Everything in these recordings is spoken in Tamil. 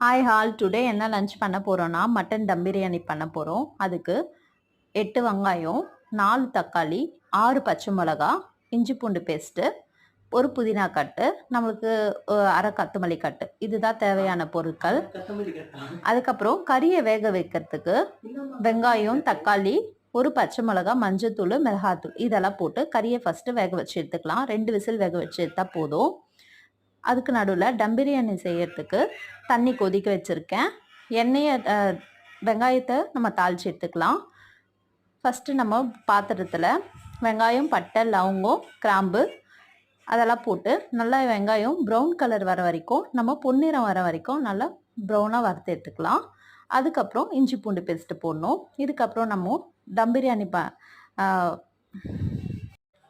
ஹாய் ஹால், டுடே என்ன லஞ்ச் பண்ண போகிறோன்னா மட்டன் தம் பிரியாணி பண்ண போகிறோம். அதுக்கு 8 வெங்காயம், 4 தக்காளி, 6 பச்சை மிளகா, இஞ்சி பூண்டு பேஸ்ட்டு, ஒரு புதினா கட்டு, நம்மளுக்கு அரை கொத்தமல்லி கட்டு, இதுதான் தேவையான பொருட்கள். அதுக்கப்புறம் கறியை வேக வைக்கிறதுக்கு வெங்காயம், தக்காளி, ஒரு பச்சை மிளகா, மஞ்சத்தூள், மிளகாத்தூள் இதெல்லாம் போட்டு கறியை ஃபஸ்ட்டு வேக வச்சு எடுத்துக்கலாம். 2 விசில் வேக வச்சு எடுத்தால் போதும். அதுக்கு நடுவில் டம் பிரியாணி செய்யறதுக்கு தண்ணி கொதிக்க வச்சுருக்கேன். எண்ணெயை வெங்காயத்தை நம்ம தாளித்து எடுத்துக்கலாம். ஃபஸ்ட்டு நம்ம பாத்திரத்தில் வெங்காயம், பட்டை, லவங்கம், கிராம்பு அதெல்லாம் போட்டு நல்லா வெங்காயம் ப்ரௌன் கலர் வர வரைக்கும், நம்ம பொன்னிறம் வர வரைக்கும் நல்லா ப்ரௌனாக வறுத்து எடுத்துக்கலாம். அதுக்கப்புறம் இஞ்சி பூண்டு பேஸ்ட்டு போடணும். இதுக்கப்புறம் நம்ம டம் பிரியாணி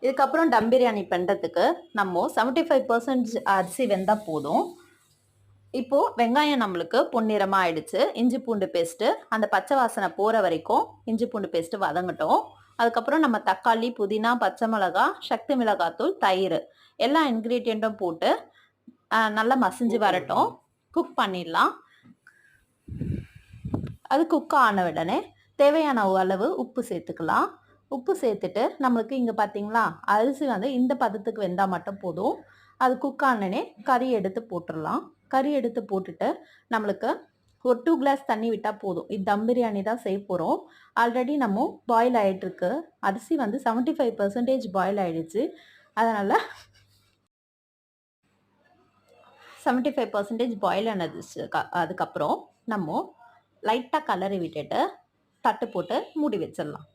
இதுக்கப்புறம் டம் பிரியாணி பண்ணுறதுக்கு நம்ம 75% அரிசி வெந்தால் போதும். இப்போது வெங்காயம் நம்மளுக்கு பொன்னிறமாக ஆயிடுச்சு. இஞ்சி பூண்டு பேஸ்ட்டு அந்த பச்சை வாசனை போகிற வரைக்கும் இஞ்சி பூண்டு பேஸ்ட்டு வதங்கட்டும். அதுக்கப்புறம் நம்ம தக்காளி, புதினா, பச்சை மிளகா, சக்தி மிளகாத்தூள், தயிர் எல்லா இன்க்ரீடியண்ட்டும் போட்டு நல்லா மசிஞ்சு வரட்டும். குக் பண்ணிடலாம். அது குக் ஆன உடனே தேவையான அளவு உப்பு சேர்த்துக்கலாம். உப்பு சேர்த்துட்டு நம்மளுக்கு இங்கே பார்த்தீங்களா அரிசி வந்து இந்த பதத்துக்கு வெந்தால் மட்டும் போதும். அது குக் ஆனனே கறி எடுத்து போட்டுடலாம். கறி எடுத்து போட்டுட்டு நம்மளுக்கு ஒரு 2 கிளாஸ் தண்ணி விட்டால் போதும். இது தம் பிரியாணி தான் செய்ய போகிறோம். ஆல்ரெடி நம்ம பாயில் ஆகிட்டுருக்கு. அரிசி வந்து 75% பாயில் ஆகிடுச்சு. அதனால் 75% பாயில் ஆனது. அதுக்கப்புறம் நம்ம லைட்டாக கலரி விட்டுட்டு தட்டு போட்டு மூடி வச்சிடலாம்.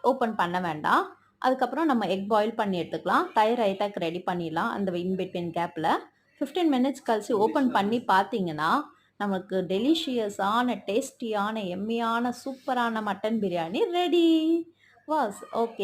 ஓப்பன் பண்ண வேண்டாம். அதுக்கப்புறம் நம்ம எக் பாயில் பண்ணி எடுத்துக்கலாம். தயிர் ரைத்தாக்கு ரெடி பண்ணிடலாம். அந்த இன்பிட்வீன் கேப்பில் 15 மினிட்ஸ் கழிச்சு ஓப்பன் பண்ணி பார்த்தீங்கன்னா நமக்கு டெலிஷியஸான, டேஸ்டியான, எம்மியான, சூப்பரான mutton biryani ready. Was okay.